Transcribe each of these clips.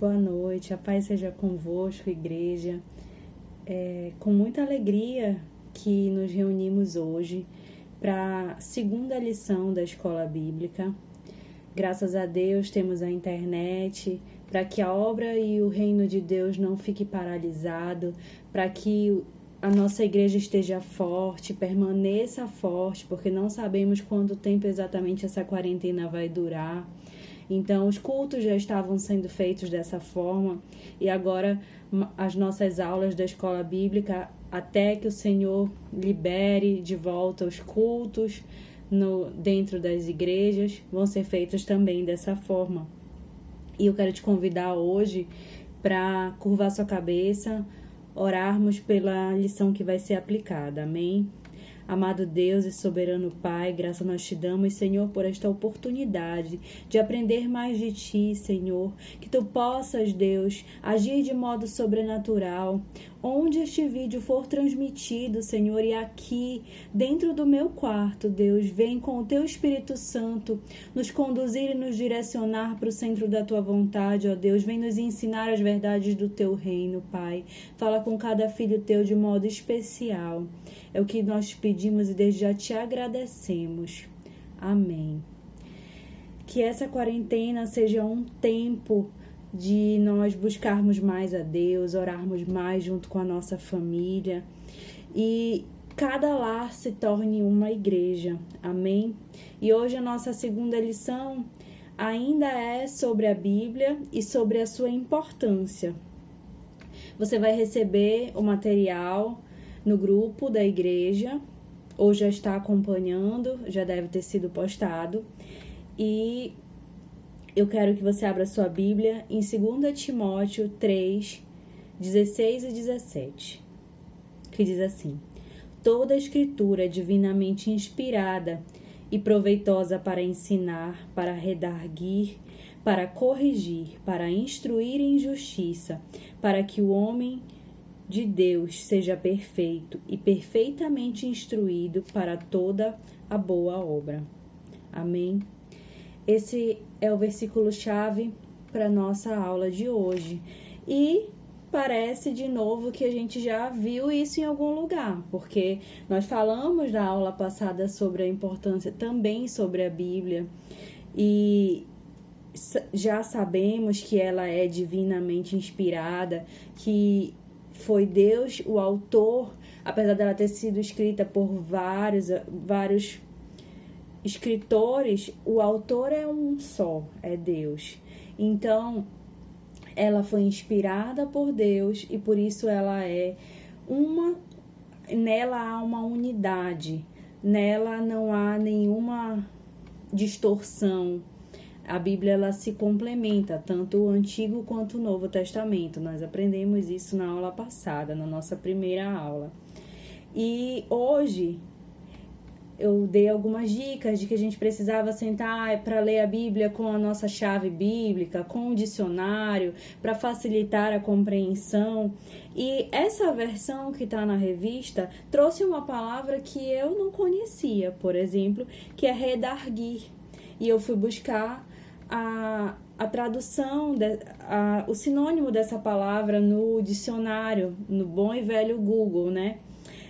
boa noite, a paz seja convosco, igreja. Com muita alegria que nos reunimos hoje para a segunda lição da Escola Bíblica. Graças a Deus temos a internet para que a obra e o reino de Deus não fique paralisado, para que a nossa igreja esteja forte, permaneça forte, porque não sabemos quanto tempo exatamente essa quarentena vai durar. Então, os cultos já estavam sendo feitos dessa forma e agora as nossas aulas da escola bíblica, até que o Senhor libere de volta os cultos dentro das igrejas, vão ser feitos também dessa forma. E eu quero te convidar hoje para curvar sua cabeça, orarmos pela lição que vai ser aplicada. Amém? Amado Deus e soberano Pai, graça nós te damos, Senhor, por esta oportunidade de aprender mais de Ti, Senhor. Que Tu possas, Deus, agir de modo sobrenatural. Onde este vídeo for transmitido, Senhor, e aqui, dentro do meu quarto, Deus, vem com o Teu Espírito Santo nos conduzir e nos direcionar para o centro da Tua vontade, ó Deus. Vem nos ensinar as verdades do Teu reino, Pai. Fala com cada filho Teu de modo especial. É o que nós te pedimos e desde já te agradecemos. Amém. Que essa quarentena seja um tempo de nós buscarmos mais a Deus, orarmos mais junto com a nossa família e cada lar se torne uma igreja. Amém? E hoje a nossa segunda lição ainda é sobre a Bíblia e sobre a sua importância. Você vai receber o material no grupo da igreja, ou já está acompanhando, já deve ter sido postado. E eu quero que você abra sua Bíblia em 2 Timóteo 3, 16 e 17, que diz assim: toda a escritura é divinamente inspirada e proveitosa para ensinar, para redarguir, para corrigir, para instruir em justiça, para que o homem de Deus seja perfeito e perfeitamente instruído para toda a boa obra. Amém? Esse é o versículo-chave para a nossa aula de hoje. E parece de novo que a gente já viu isso em algum lugar, porque nós falamos na aula passada sobre a importância também sobre a Bíblia e já sabemos que ela é divinamente inspirada, que foi Deus o autor, apesar dela ter sido escrita por vários escritores, o autor é um só, é Deus. Então, ela foi inspirada por Deus e por isso ela nela há uma unidade, nela não há nenhuma distorção. A Bíblia ela se complementa, tanto o Antigo quanto o Novo Testamento. Nós aprendemos isso na aula passada, na nossa primeira aula. E hoje eu dei algumas dicas de que a gente precisava sentar para ler a Bíblia com a nossa chave bíblica, com o dicionário, para facilitar a compreensão. E essa versão que está na revista trouxe uma palavra que eu não conhecia, por exemplo, que é redarguir. E eu fui buscar a tradução, o sinônimo dessa palavra no dicionário, no bom e velho Google, né?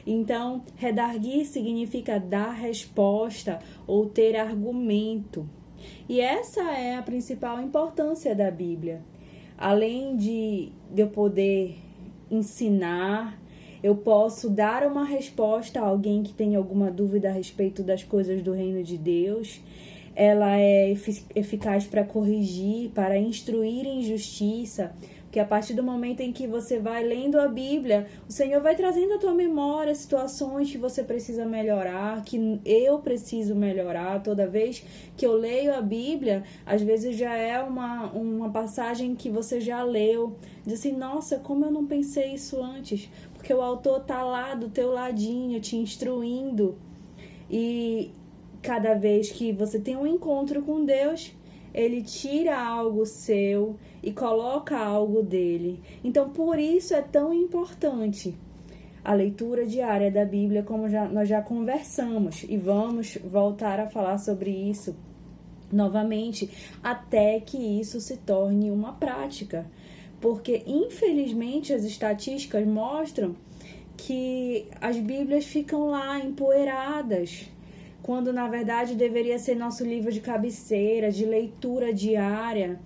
Então, redarguir significa dar resposta ou ter argumento. E essa é a principal importância da Bíblia. Além de eu poder ensinar, eu posso dar uma resposta a alguém que tem alguma dúvida a respeito das coisas do reino de Deus. Ela é eficaz para corrigir, para instruir em justiça, porque a partir do momento em que você vai lendo a Bíblia, o Senhor vai trazendo à tua memória situações que você precisa melhorar, que eu preciso melhorar. Toda vez que eu leio a Bíblia, às vezes já é uma passagem que você já leu, diz assim, nossa, como eu não pensei isso antes, porque o autor está lá do teu ladinho, te instruindo. E cada vez que você tem um encontro com Deus, Ele tira algo seu e coloca algo dele. Então, por isso é tão importante a leitura diária da Bíblia, como nós já conversamos. E vamos voltar a falar sobre isso novamente, até que isso se torne uma prática. Porque, infelizmente, as estatísticas mostram que as Bíblias ficam lá empoeiradas, quando na verdade deveria ser nosso livro de cabeceira, de leitura diária.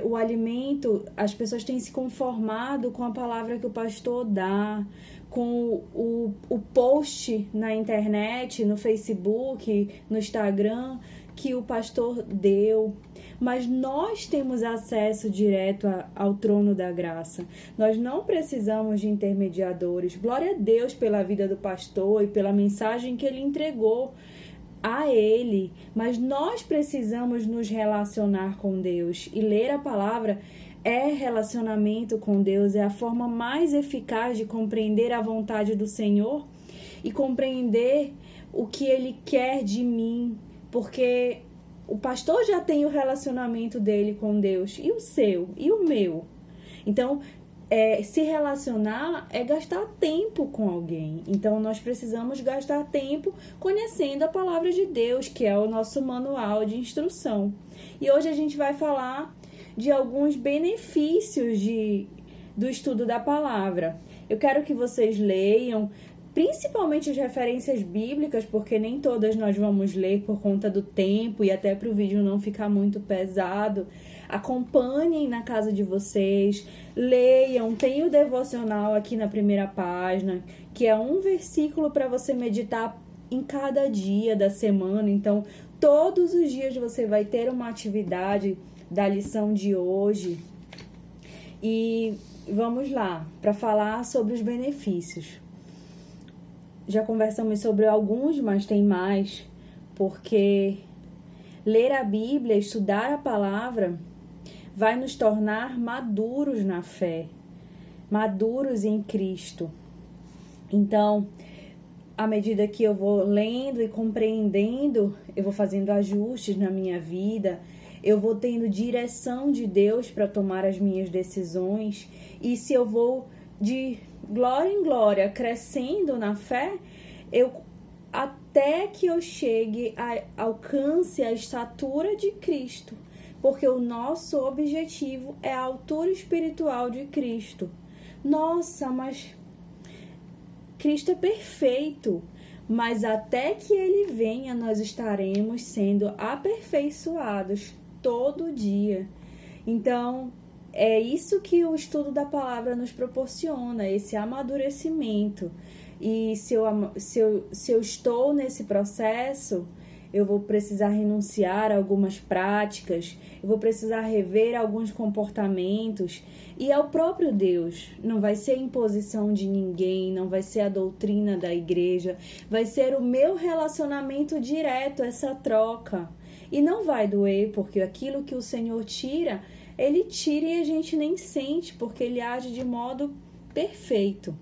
O alimento, as pessoas têm se conformado com a palavra que o pastor dá, com o post na internet, no Facebook, no Instagram, que o pastor deu. Mas nós temos acesso direto ao trono da graça. Nós não precisamos de intermediadores. Glória a Deus pela vida do pastor e pela mensagem que ele entregou a ele. Mas nós precisamos nos relacionar com Deus. E ler a palavra é relacionamento com Deus. É a forma mais eficaz de compreender a vontade do Senhor e compreender o que Ele quer de mim. Porque o pastor já tem o relacionamento dele com Deus, e o seu, e o meu. Então, se relacionar é gastar tempo com alguém. Então, nós precisamos gastar tempo conhecendo a palavra de Deus, que é o nosso manual de instrução. E hoje a gente vai falar de alguns benefícios do estudo da palavra. Eu quero que vocês leiam, principalmente as referências bíblicas, porque nem todas nós vamos ler por conta do tempo e até para o vídeo não ficar muito pesado. Acompanhem na casa de vocês, leiam, tem o devocional aqui na primeira página, que é um versículo para você meditar em cada dia da semana. Então, todos os dias você vai ter uma atividade da lição de hoje. E vamos lá, para falar sobre os benefícios. Já conversamos sobre alguns, mas tem mais, porque ler a Bíblia, estudar a palavra, vai nos tornar maduros na fé, maduros em Cristo. Então, à medida que eu vou lendo e compreendendo, eu vou fazendo ajustes na minha vida, eu vou tendo direção de Deus para tomar as minhas decisões, e se eu vou de glória em glória, crescendo na fé, até que eu chegue, alcance a estatura de Cristo, porque o nosso objetivo é a altura espiritual de Cristo. Nossa, mas Cristo é perfeito, mas até que Ele venha, nós estaremos sendo aperfeiçoados todo dia. Então, é isso que o estudo da palavra nos proporciona, esse amadurecimento. E se eu estou nesse processo, eu vou precisar renunciar a algumas práticas, eu vou precisar rever alguns comportamentos. E é o próprio Deus, não vai ser imposição de ninguém, não vai ser a doutrina da igreja, vai ser o meu relacionamento direto, essa troca. E não vai doer, porque aquilo que o Senhor tira, Ele tira e a gente nem sente, porque Ele age de modo perfeito.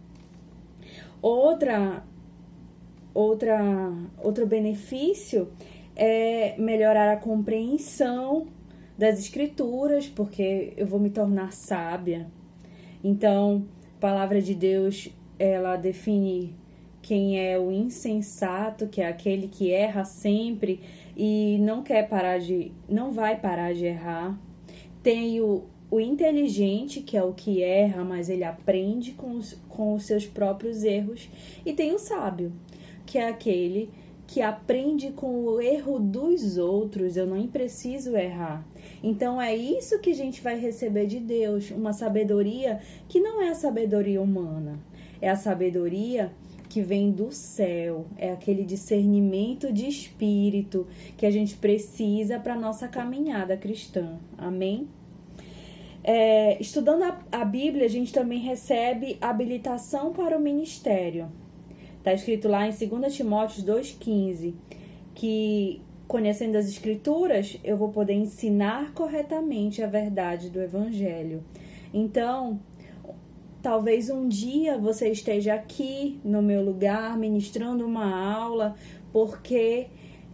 Outro benefício é melhorar a compreensão das Escrituras, porque eu vou me tornar sábia. Então, a palavra de Deus, ela define quem é o insensato, que é aquele que erra sempre e não vai parar de errar. Tem o inteligente, que é o que erra, mas ele aprende com os seus próprios erros. E tem o sábio, que é aquele que aprende com o erro dos outros. Eu não preciso errar. Então, é isso que a gente vai receber de Deus, uma sabedoria que não é a sabedoria humana, é a sabedoria que vem do céu, é aquele discernimento de espírito que a gente precisa para a nossa caminhada cristã. Amém? Estudando a Bíblia, a gente também recebe habilitação para o ministério. Está escrito lá em 2 Timóteo 2,15, que conhecendo as Escrituras, eu vou poder ensinar corretamente a verdade do Evangelho. Então, talvez um dia você esteja aqui no meu lugar, ministrando uma aula, porque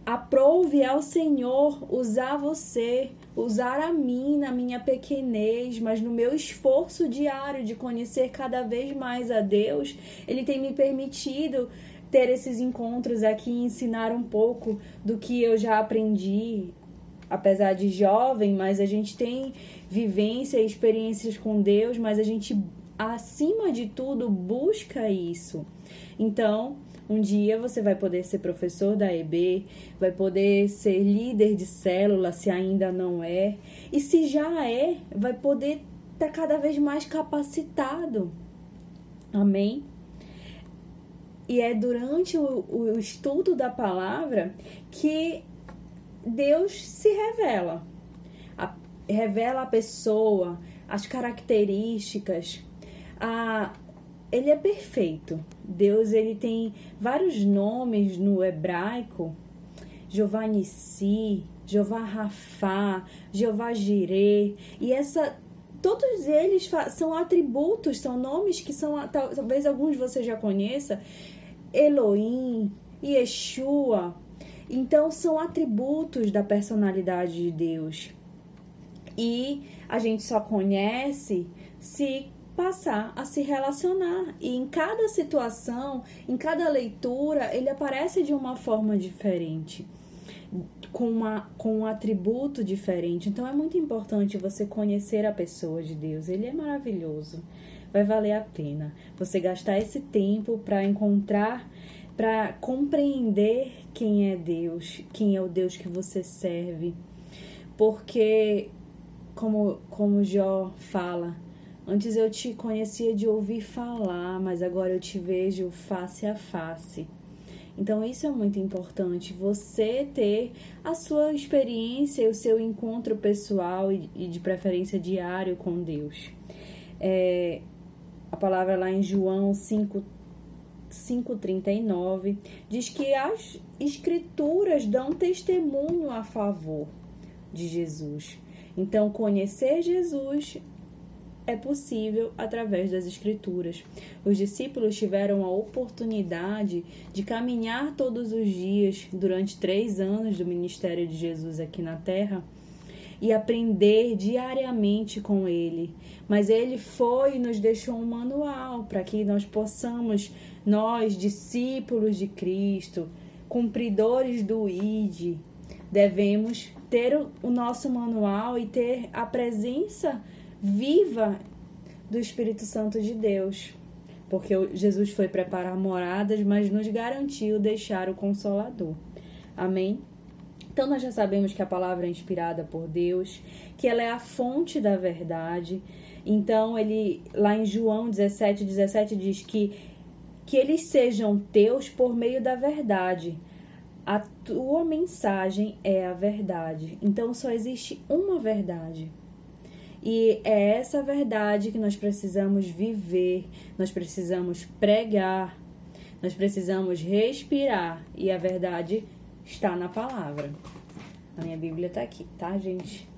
aprove ao Senhor usar você, usar a mim na minha pequenez, mas no meu esforço diário de conhecer cada vez mais a Deus, Ele tem me permitido ter esses encontros aqui e ensinar um pouco do que eu já aprendi apesar de jovem, mas a gente tem vivência e experiências com Deus, mas a gente, acima de tudo, busca isso. Então, um dia você vai poder ser professor da EB, vai poder ser líder de célula, se ainda não é, e se já é, vai poder estar cada vez mais capacitado. Amém? E é durante o estudo da palavra que Deus se revela. Revela a pessoa, as características. Ele é perfeito. Deus, ele tem vários nomes no hebraico. Jeová Nissi, Jeová Rafá, Jeová Jireh. E todos eles são atributos, são nomes que são, talvez alguns você já conheça. Elohim, Yeshua. Então, são atributos da personalidade de Deus. E a gente só conhece se passar a se relacionar. E em cada situação, em cada leitura, ele aparece de uma forma diferente, com um atributo diferente. Então, é muito importante você conhecer a pessoa de Deus. Ele é maravilhoso. Vai valer a pena você gastar esse tempo para encontrar, para compreender quem é Deus, quem é o Deus que você serve. Porque, como Jó fala, antes eu te conhecia de ouvir falar, mas agora eu te vejo face a face. Então, isso é muito importante, você ter a sua experiência, o seu encontro pessoal e de preferência diário com Deus. A palavra lá em João 5:39 diz que as escrituras dão testemunho a favor de Jesus. Então, conhecer Jesus é possível através das escrituras. Os discípulos tiveram a oportunidade de caminhar todos os dias durante 3 anos do ministério de Jesus aqui na Terra e aprender diariamente com ele. Mas ele foi e nos deixou um manual para que nós possamos, nós, discípulos de Cristo, cumpridores do ID, devemos ter o nosso manual e ter a presença viva do Espírito Santo de Deus. Porque Jesus foi preparar moradas, mas nos garantiu deixar o Consolador. Amém? Então, nós já sabemos que a palavra é inspirada por Deus, que ela é a fonte da verdade. Então, lá em João 17:17 diz que eles sejam teus por meio da verdade. A tua mensagem é a verdade. Então, só existe uma verdade. E é essa verdade que nós precisamos viver, nós precisamos pregar, nós precisamos respirar. E a verdade está na palavra. A minha Bíblia está aqui, tá, gente?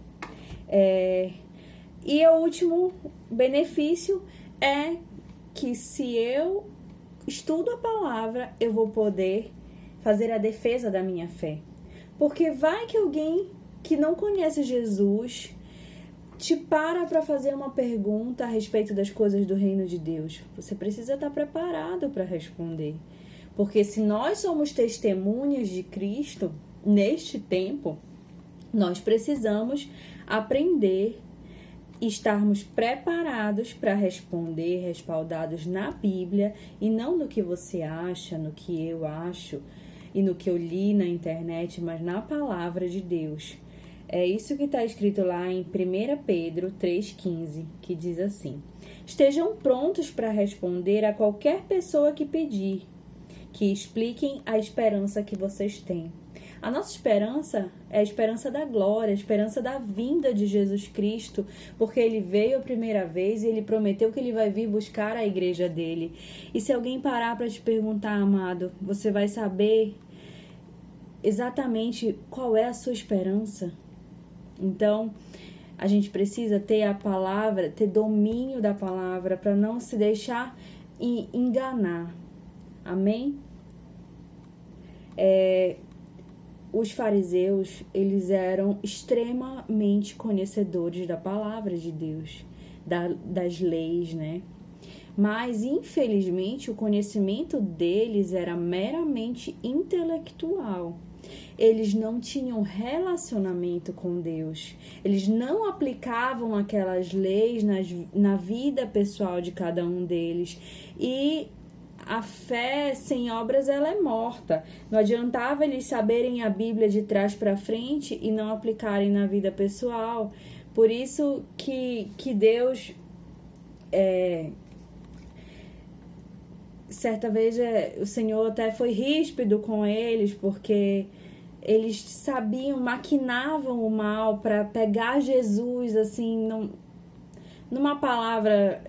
E o último benefício é que se eu estudo a palavra, eu vou poder fazer a defesa da minha fé. Porque vai que alguém que não conhece Jesus te para fazer uma pergunta a respeito das coisas do reino de Deus. Você precisa estar preparado para responder. Porque se nós somos testemunhas de Cristo neste tempo, nós precisamos aprender e estarmos preparados para responder, respaldados na Bíblia e não no que você acha, no que eu acho e no que eu li na internet, mas na palavra de Deus. É isso que está escrito lá em 1 Pedro 3,15, que diz assim: estejam prontos para responder a qualquer pessoa que pedir, que expliquem a esperança que vocês têm. A nossa esperança é a esperança da glória, a esperança da vinda de Jesus Cristo, porque ele veio a primeira vez e ele prometeu que ele vai vir buscar a igreja dele. E se alguém parar para te perguntar, amado, você vai saber exatamente qual é a sua esperança? Então, a gente precisa ter a palavra, ter domínio da palavra para não se deixar enganar. Amém? Os fariseus, eles eram extremamente conhecedores da palavra de Deus, das leis, né? Mas, infelizmente, o conhecimento deles era meramente intelectual. Eles não tinham relacionamento com Deus. Eles não aplicavam aquelas leis na vida pessoal de cada um deles. E a fé sem obras, ela é morta. Não adiantava eles saberem a Bíblia de trás para frente e não aplicarem na vida pessoal. Por isso que Deus... certa vez o Senhor até foi ríspido com eles, porque eles sabiam, maquinavam o mal para pegar Jesus, assim, numa palavra,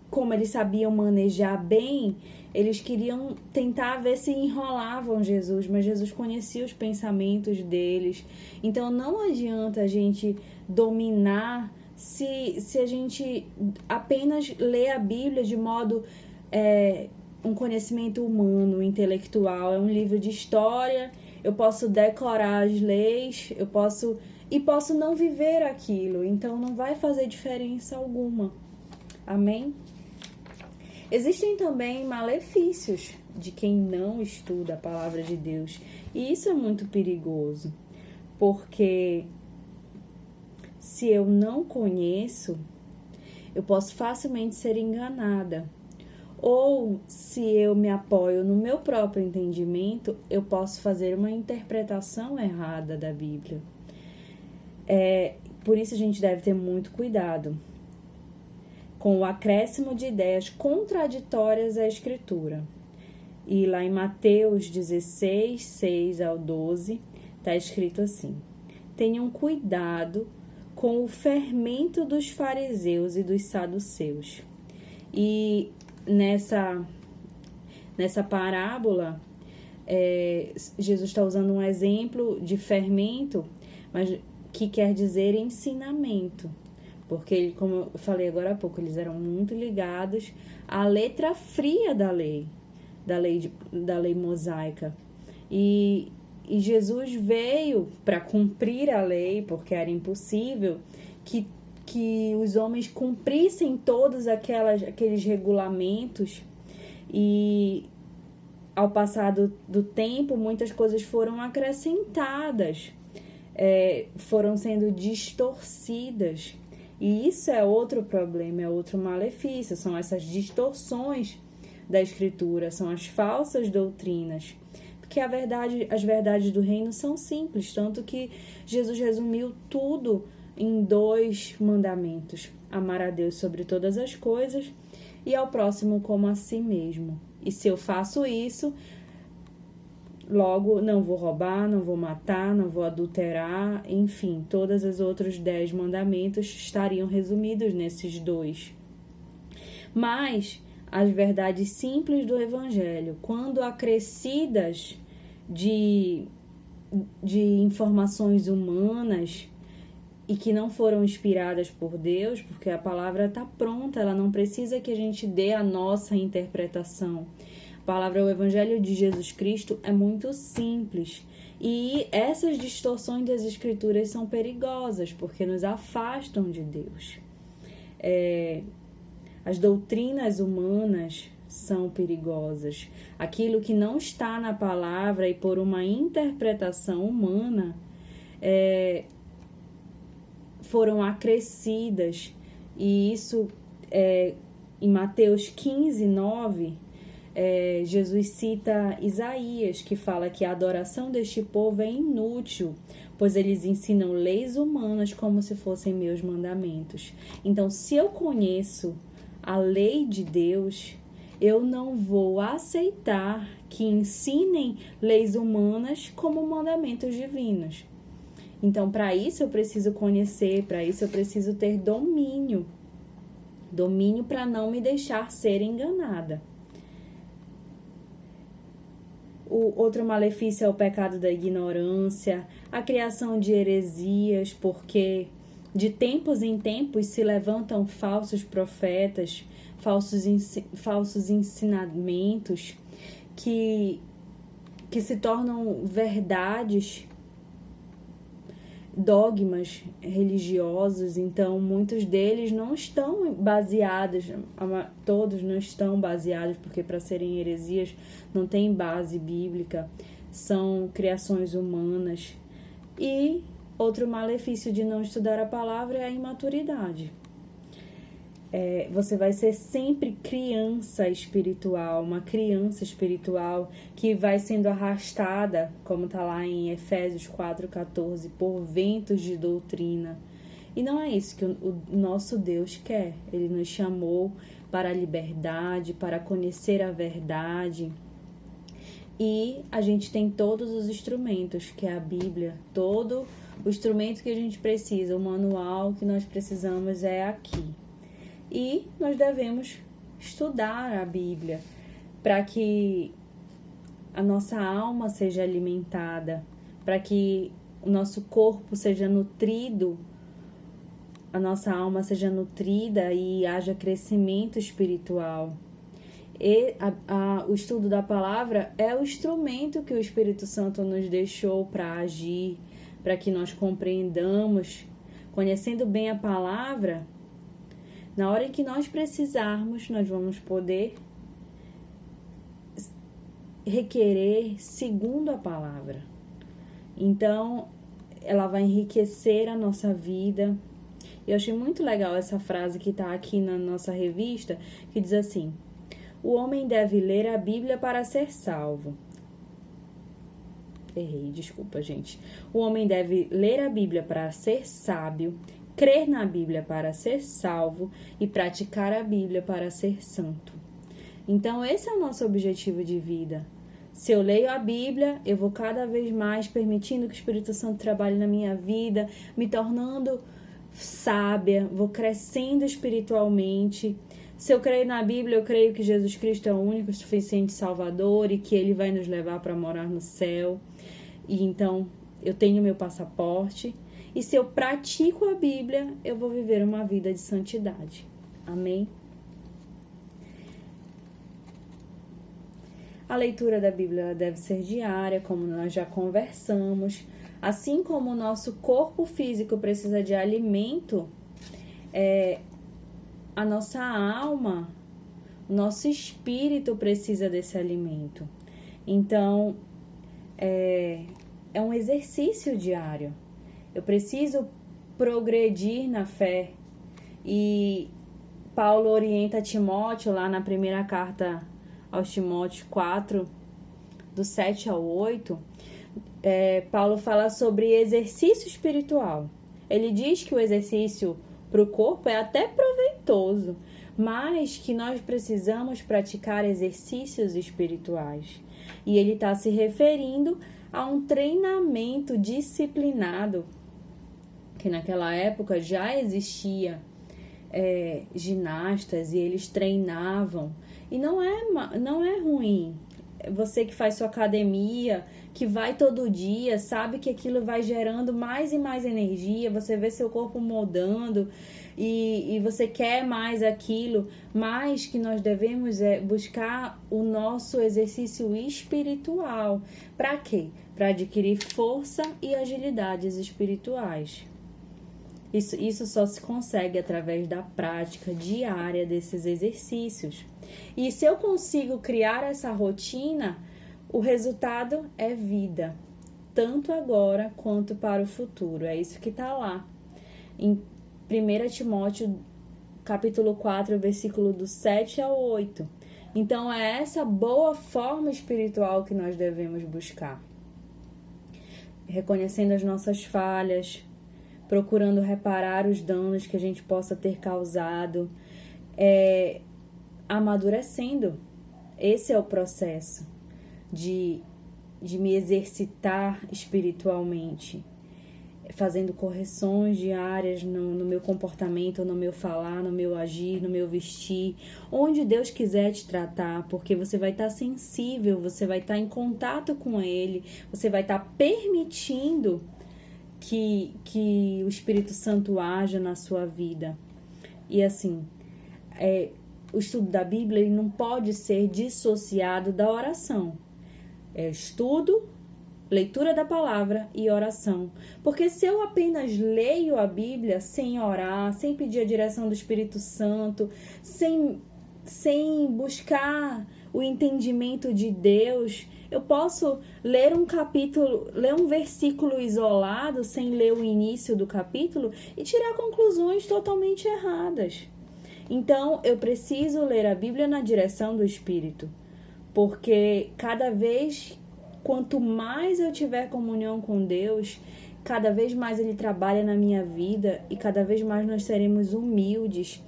como eles sabiam manejar bem, eles queriam tentar ver se enrolavam Jesus, mas Jesus conhecia os pensamentos deles. Então não adianta a gente dominar se a gente apenas lê a Bíblia de modo... um conhecimento humano, intelectual. É um livro de história, eu posso decorar as leis, posso não viver aquilo, então não vai fazer diferença alguma. Amém? Existem também malefícios de quem não estuda a palavra de Deus, e isso é muito perigoso, porque se eu não conheço, eu posso facilmente ser enganada. Ou, se eu me apoio no meu próprio entendimento, eu posso fazer uma interpretação errada da Bíblia. Por isso a gente deve ter muito cuidado com o acréscimo de ideias contraditórias à Escritura. E lá em Mateus 16, 6 ao 12, está escrito assim: tenham cuidado com o fermento dos fariseus e dos saduceus. E nessa parábola, Jesus está usando um exemplo de fermento, mas que quer dizer ensinamento, porque, como eu falei agora há pouco, eles eram muito ligados à letra fria da lei mosaica, e Jesus veio para cumprir a lei, porque era impossível que os homens cumprissem todos aqueles regulamentos, e ao passar do tempo, muitas coisas foram acrescentadas, foram sendo distorcidas, e isso é outro problema, é outro malefício, são essas distorções da Escritura, são as falsas doutrinas, porque as verdades do reino são simples, tanto que Jesus resumiu tudo em 2 mandamentos: amar a Deus sobre todas as coisas e ao próximo como a si mesmo. E se eu faço isso, logo não vou roubar, não vou matar, não vou adulterar, enfim, todos os outros 10 mandamentos estariam resumidos nesses 2. Mas as verdades simples do Evangelho, quando acrescidas de informações humanas e que não foram inspiradas por Deus, porque a palavra está pronta, ela não precisa que a gente dê a nossa interpretação. A palavra, o Evangelho de Jesus Cristo, é muito simples. E essas distorções das Escrituras são perigosas, porque nos afastam de Deus. As doutrinas humanas são perigosas. Aquilo que não está na palavra e por uma interpretação humana foram acrescidas. E isso, em Mateus 15, 9, Jesus cita Isaías, que fala que a adoração deste povo é inútil, pois eles ensinam leis humanas como se fossem meus mandamentos. Então, se eu conheço a lei de Deus, eu não vou aceitar que ensinem leis humanas como mandamentos divinos. Então, para isso eu preciso conhecer, para isso eu preciso ter domínio. Domínio para não me deixar ser enganada. O outro malefício é o pecado da ignorância, a criação de heresias, porque de tempos em tempos se levantam falsos profetas, falsos ensinamentos que se tornam verdades dogmas religiosos, então muitos deles não estão baseados, todos não estão baseados, porque para serem heresias não tem base bíblica, são criações humanas. E outro malefício de não estudar a palavra é a imaturidade. Você vai ser sempre criança espiritual, uma criança espiritual que vai sendo arrastada, como está lá em Efésios 4,14, por ventos de doutrina. E não é isso que o nosso Deus quer. Ele nos chamou para a liberdade, para conhecer a verdade. E a gente tem todos os instrumentos, que é a Bíblia, todo o instrumento que a gente precisa, o manual que nós precisamos é aqui. E nós devemos estudar a Bíblia para que a nossa alma seja alimentada, para que o nosso corpo seja nutrido, a nossa alma seja nutrida e haja crescimento espiritual. E o estudo da palavra é o instrumento que o Espírito Santo nos deixou para agir, para que nós compreendamos, conhecendo bem a palavra. Na hora em que nós precisarmos, nós vamos poder requerer segundo a palavra. Então, ela vai enriquecer a nossa vida. Eu achei muito legal essa frase que está aqui na nossa revista, que diz assim: o homem deve ler a Bíblia para ser salvo. Errei, desculpa, gente. O homem deve ler a Bíblia para ser sábio, crer na Bíblia para ser salvo e praticar a Bíblia para ser santo. Então, esse é o nosso objetivo de vida. Se eu leio a Bíblia, eu vou cada vez mais permitindo que o Espírito Santo trabalhe na minha vida, me tornando sábia, vou crescendo espiritualmente. Se eu creio na Bíblia, eu creio que Jesus Cristo é o único e suficiente Salvador e que Ele vai nos levar para morar no céu. E então, eu tenho meu passaporte. E se eu pratico a Bíblia, eu vou viver uma vida de santidade. Amém? A leitura da Bíblia deve ser diária, como nós já conversamos. Assim como o nosso corpo físico precisa de alimento, a nossa alma, o nosso espírito precisa desse alimento. Então, é um exercício diário. Eu preciso progredir na fé. E Paulo orienta Timóteo lá na primeira carta aos Timóteos 4, do 7 ao 8. Paulo fala sobre exercício espiritual. Ele diz que o exercício para o corpo é até proveitoso, mas que nós precisamos praticar exercícios espirituais. E ele está se referindo a um treinamento disciplinado, que naquela época já existia ginastas e eles treinavam. E não é ruim. Você que faz sua academia, que vai todo dia, sabe que aquilo vai gerando mais e mais energia, você vê seu corpo mudando e você quer mais aquilo, mas que nós devemos buscar o nosso exercício espiritual. Para quê? Para adquirir força e agilidades espirituais. Isso só se consegue através da prática diária desses exercícios. E se eu consigo criar essa rotina, o resultado é vida, tanto agora quanto para o futuro. É isso que está lá em 1 Timóteo, capítulo 4, versículo do 7 ao 8. Então, é essa boa forma espiritual que nós devemos buscar. Reconhecendo as nossas falhas, procurando reparar os danos que a gente possa ter causado, amadurecendo. Esse é o processo de me exercitar espiritualmente, fazendo correções diárias no meu comportamento, no meu falar, no meu agir, no meu vestir, onde Deus quiser te tratar, porque você vai estar sensível, você vai estar em contato com Ele, você vai estar permitindo que o Espírito Santo haja na sua vida. E assim, o estudo da Bíblia ele não pode ser dissociado da oração. É estudo leitura da palavra e oração. Porque se eu apenas leio a Bíblia sem orar, sem pedir a direção do Espírito Santo, sem buscar o entendimento de Deus, eu posso ler um versículo isolado, sem ler o início do capítulo, e tirar conclusões totalmente erradas. Então, eu preciso ler a Bíblia na direção do Espírito, porque quanto mais eu tiver comunhão com Deus, cada vez mais Ele trabalha na minha vida e cada vez mais nós seremos humildes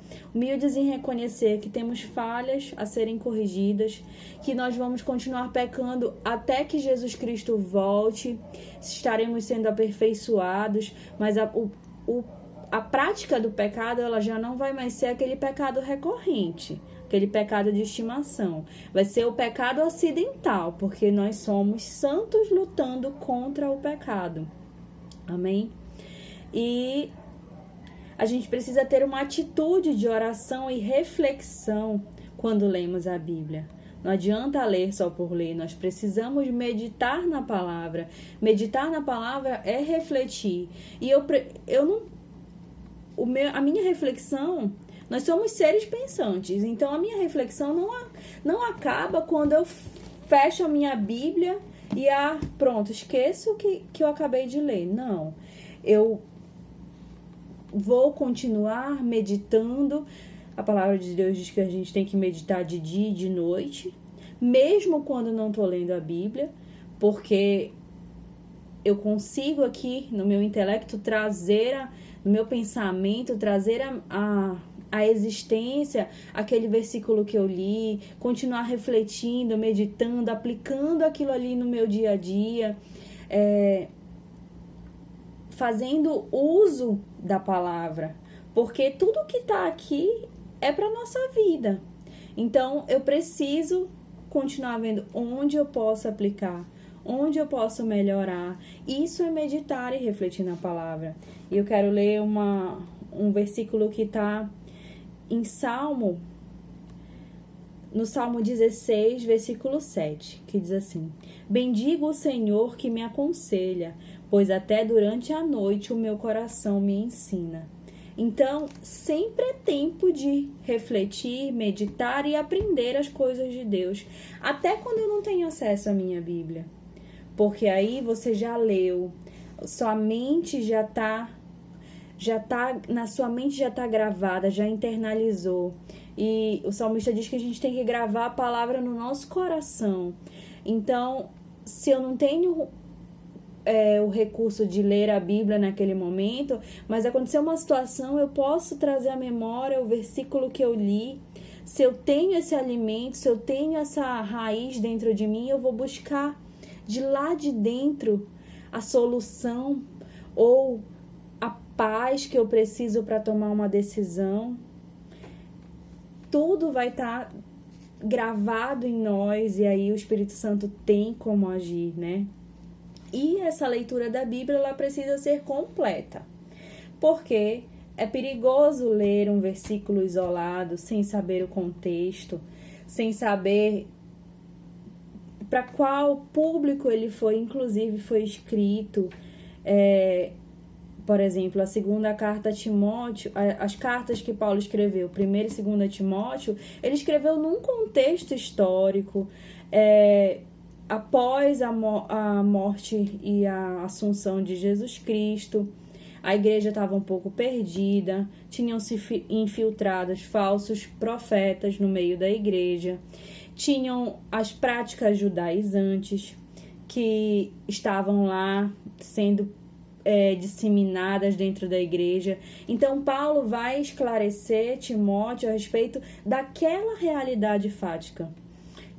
em reconhecer que temos falhas a serem corrigidas, que nós vamos continuar pecando até que Jesus Cristo volte, estaremos sendo aperfeiçoados, mas a prática do pecado, ela já não vai mais ser aquele pecado recorrente, aquele pecado de estimação. Vai ser o pecado acidental, porque nós somos santos lutando contra o pecado. Amém? E a gente precisa ter uma atitude de oração e reflexão quando lemos a Bíblia. Não adianta ler só por ler, nós precisamos meditar na palavra. Meditar na palavra é refletir. E a minha reflexão, nós somos seres pensantes, então a minha reflexão não acaba quando eu fecho a minha Bíblia e pronto, esqueço o que eu acabei de ler. Não, eu vou continuar meditando. A palavra de Deus diz que a gente tem que meditar de dia e de noite, mesmo quando não estou lendo a Bíblia, porque eu consigo aqui no meu intelecto no meu pensamento, trazer a existência, aquele versículo que eu li, continuar refletindo, meditando, aplicando aquilo ali no meu dia a dia, fazendo uso da palavra, porque tudo que está aqui é para a nossa vida. Então, eu preciso continuar vendo onde eu posso aplicar, onde eu posso melhorar. Isso é meditar e refletir na palavra. E eu quero ler um versículo que está no Salmo 16, versículo 7, que diz assim: bendigo o Senhor que me aconselha, pois até durante a noite o meu coração me ensina. Então, sempre é tempo de refletir, meditar e aprender as coisas de Deus, até quando eu não tenho acesso à minha Bíblia. Porque aí você já leu, sua mente na sua mente já está gravada, já internalizou. E o salmista diz que a gente tem que gravar a palavra no nosso coração. Então, se eu não tenho o recurso de ler a Bíblia naquele momento, mas aconteceu uma situação, eu posso trazer à memória o versículo que eu li. Se eu tenho esse alimento, se eu tenho essa raiz dentro de mim, eu vou buscar de lá de dentro a solução ou a paz que eu preciso para tomar uma decisão. Tudo vai estar gravado em nós e aí o Espírito Santo tem como agir, né? E essa leitura da Bíblia, ela precisa ser completa, porque é perigoso ler um versículo isolado, sem saber o contexto, sem saber para qual público ele inclusive foi escrito. Por exemplo, a segunda carta a Timóteo, as cartas que Paulo escreveu, 1ª e 2ª Timóteo, ele escreveu num contexto histórico, após a morte e a assunção de Jesus Cristo. A igreja estava um pouco perdida, tinham se infiltrado falsos profetas no meio da igreja, tinham as práticas judaizantes que estavam lá sendo disseminadas dentro da igreja. Então, Paulo vai esclarecer Timóteo a respeito daquela realidade fática,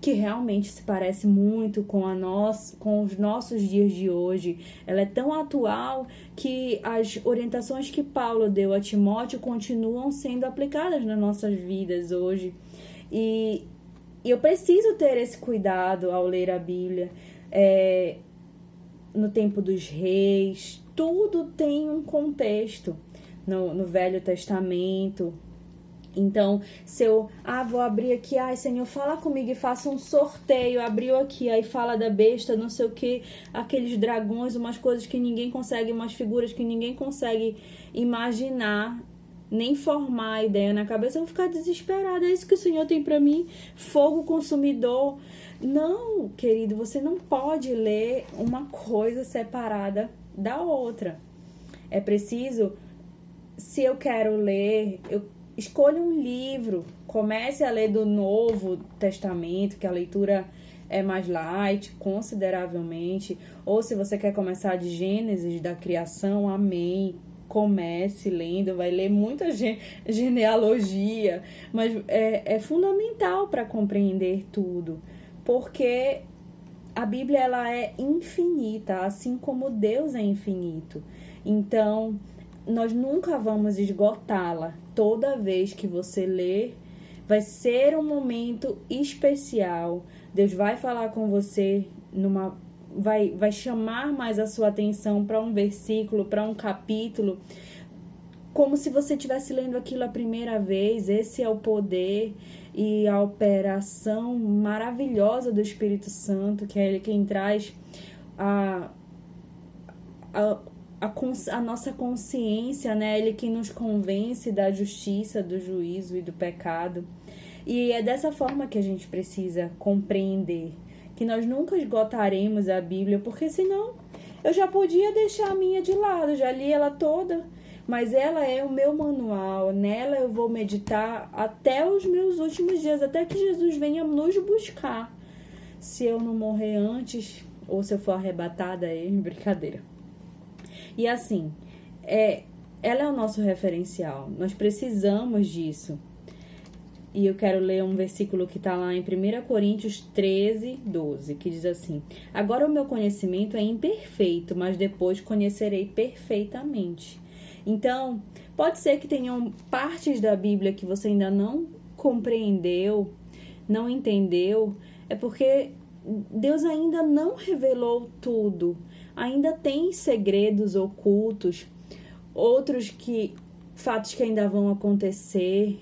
que realmente se parece muito com os nossos dias de hoje. Ela é tão atual que as orientações que Paulo deu a Timóteo continuam sendo aplicadas nas nossas vidas hoje. E eu preciso ter esse cuidado ao ler a Bíblia. No tempo dos reis, tudo tem um contexto. No Velho Testamento, Então, se eu, vou abrir aqui, Senhor, fala comigo e faça um sorteio, abriu aqui, aí fala da besta, não sei o que, aqueles dragões, umas coisas que ninguém consegue, umas figuras que ninguém consegue imaginar, nem formar a ideia na cabeça, eu vou ficar desesperada. É isso que o Senhor tem para mim? Fogo consumidor? Não, querido, você não pode ler uma coisa separada da outra. É preciso, se eu quero ler, escolha um livro, comece a ler do Novo Testamento, que a leitura é mais light, consideravelmente. Ou se você quer começar de Gênesis, da criação, amém. Comece lendo, vai ler muita genealogia, mas é fundamental para compreender tudo, porque a Bíblia ela é infinita, assim como Deus é infinito. Então, nós nunca vamos esgotá-la. Toda vez que você ler, vai ser um momento especial. Deus vai falar com você, vai chamar mais a sua atenção para um versículo, para um capítulo, como se você estivesse lendo aquilo a primeira vez. Esse é o poder e a operação maravilhosa do Espírito Santo, que é Ele quem traz a nossa consciência, né? Ele que nos convence da justiça, do juízo e do pecado. E é dessa forma que a gente precisa compreender, que nós nunca esgotaremos a Bíblia, porque senão eu já podia deixar a minha de lado, já li ela toda, mas ela é o meu manual, nela eu vou meditar até os meus últimos dias, até que Jesus venha nos buscar. Se eu não morrer antes, ou se eu for arrebatada, é brincadeira. E assim, ela é o nosso referencial, nós precisamos disso. E eu quero ler um versículo que está lá em 1 Coríntios 13, 12, que diz assim: agora o meu conhecimento é imperfeito, mas depois conhecerei perfeitamente. Então, pode ser que tenham partes da Bíblia que você ainda não compreendeu, não entendeu, é porque Deus ainda não revelou tudo. Ainda tem segredos ocultos, fatos que ainda vão acontecer,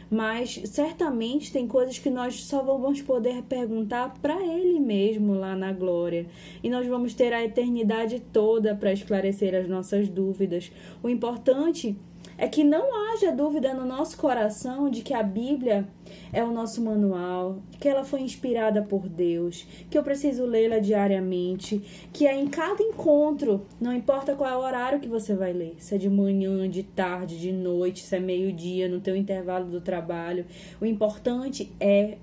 mas certamente tem coisas que nós só vamos poder perguntar para Ele mesmo lá na glória. E nós vamos ter a eternidade toda para esclarecer as nossas dúvidas. O importante é que não haja dúvida no nosso coração de que a Bíblia é o nosso manual, que ela foi inspirada por Deus, que eu preciso lê-la diariamente, que é em cada encontro, não importa qual é o horário que você vai ler, se é de manhã, de tarde, de noite, se é meio-dia, no teu intervalo do trabalho. O importante é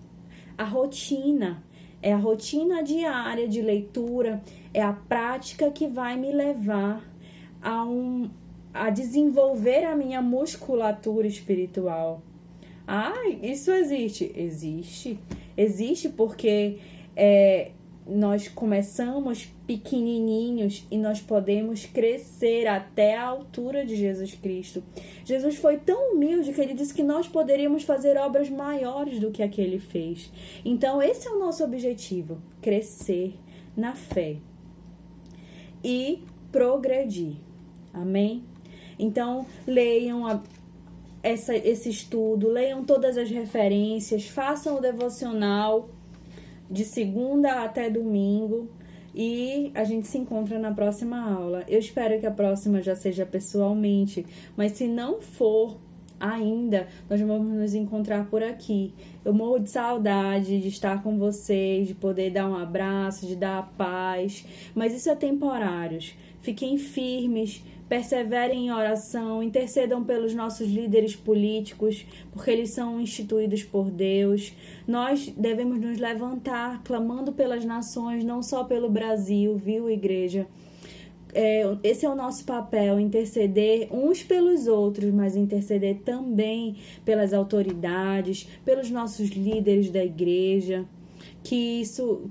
a rotina, é a rotina diária de leitura, é a prática que vai me levar a desenvolver a minha musculatura espiritual. Isso existe? Existe porque nós começamos pequenininhos e nós podemos crescer até a altura de Jesus Cristo. Jesus foi tão humilde que ele disse que nós poderíamos fazer obras maiores do que a que ele fez. Então esse é o nosso objetivo, crescer na fé e progredir. Amém? Então, leiam esse estudo, leiam todas as referências, façam o devocional de segunda até domingo e a gente se encontra na próxima aula. Eu espero que a próxima já seja pessoalmente, mas se não for ainda, nós vamos nos encontrar por aqui. Eu morro de saudade de estar com vocês, de poder dar um abraço, de dar a paz, mas isso é temporário. Fiquem firmes, perseverem em oração, intercedam pelos nossos líderes políticos, porque eles são instituídos por Deus. Nós devemos nos levantar, clamando pelas nações, não só pelo Brasil, viu, igreja? Esse é o nosso papel, interceder uns pelos outros, mas interceder também pelas autoridades, pelos nossos líderes da igreja. Que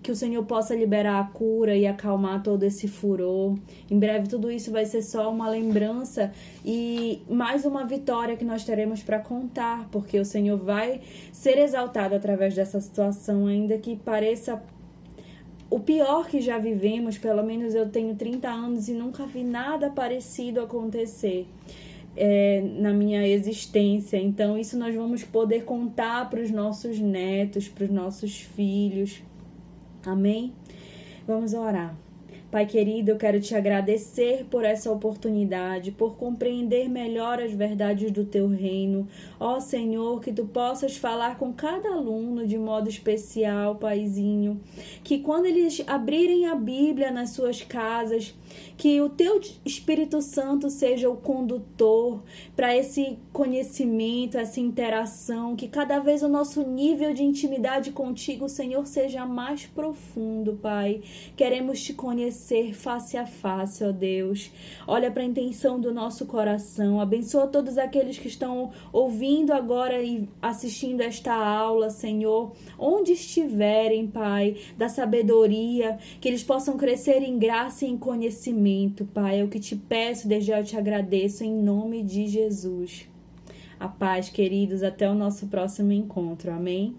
o Senhor possa liberar a cura e acalmar todo esse furor. Em breve tudo isso vai ser só uma lembrança e mais uma vitória que nós teremos para contar, porque o Senhor vai ser exaltado através dessa situação, ainda que pareça o pior que já vivemos. Pelo menos eu tenho 30 anos e nunca vi nada parecido acontecer. na minha existência. Então, isso nós vamos poder contar para os nossos netos, para os nossos filhos. Amém? Vamos orar. Pai querido, eu quero te agradecer por essa oportunidade, por compreender melhor as verdades do teu reino. Ó Senhor, que tu possas falar com cada aluno de modo especial, Paizinho. Que quando eles abrirem a Bíblia nas suas casas, que o teu Espírito Santo seja o condutor para esse conhecimento, essa interação, que cada vez o nosso nível de intimidade contigo, Senhor, seja mais profundo, Pai. Queremos te conhecer face a face, ó Deus. Olha para a intenção do nosso coração. Abençoa todos aqueles que estão ouvindo agora e assistindo esta aula, Senhor, onde estiverem, Pai, da sabedoria, que eles possam crescer em graça e em conhecimento, Pai. É o que te peço, desde já eu te agradeço, em nome de Jesus. A paz, queridos, até o nosso próximo encontro. Amém?